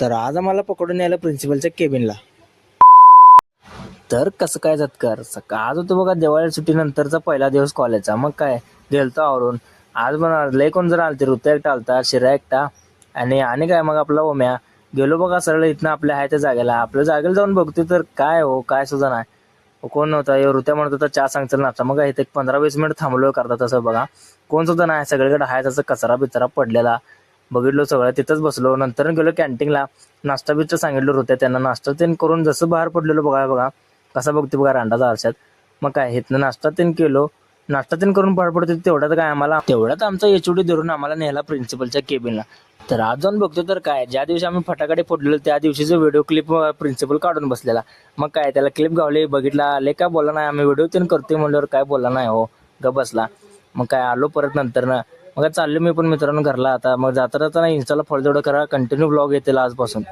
तर आज आम्हाला पकडून यायला प्रिन्सिपलच्या केबिनला. तर कसं काय झटकर आज होतो बघा दिवाळी सुट्टीनंतरचा पहिला दिवस कॉलेजचा. मग काय गेलतो आवरून. आज पण लय कोण जर आलते, ऋतू एकटा आलता, शिरा एकटा आणि काय मग आपला ओम्या. गेलो बघा सरळ इथनं आपल्या आहे त्या जागेला. आपल्या जागेला जाऊन बघतो तर काय हो, काय सुद्धा नाही. कोण नव्हता. ऋत्या म्हणत होता चहा सांगतील नाश्ता. मग इथे 15-20 मिनिट थांबलो करता तसं बघा. कोण सुद्धा नाही. सगळीकडे आहे तसं कचरा बिचरा पडलेला. बघितलो सगळं, तिथंच बसलो. नंतर गेलो कॅन्टीनला. नाश्ता बिस्टा सांगितलं होत्या त्यांना. नाश्ता ते करून जसं बाहेर पडलेलो बघा कसा बघते बघा रांडाचा आरशात. मग काय इथनं नाश्ता तीन केलो. नाश्ता तीन करून बाहेर पडतो तेवढ्यात आमचा एचओडी धरून आम्हाला नेला प्रिन्सिपलच्या केबिनला. तर आज जाऊन बघतो तर काय, ज्या दिवशी आम्ही फटाकडे फोडलेलो त्या दिवशीचा व्हिडिओ क्लिप प्रिन्सिपल काढून बसलेला. मग काय त्याला क्लिप गावली, बघितला, आले काय बोलला नाही. आम्ही व्हिडिओ तीन करतोय म्हणल्यावर काय बोलला नाही हो, ग बसला. मग काय आलो परत नंतर ना. मग चाललो मी पण मित्रांनो घरला. आता मग जाता जाताना इंस्टाला फॉलो तेवढं करा, कंटिन्यू ब्लॉग येतील आजपासून.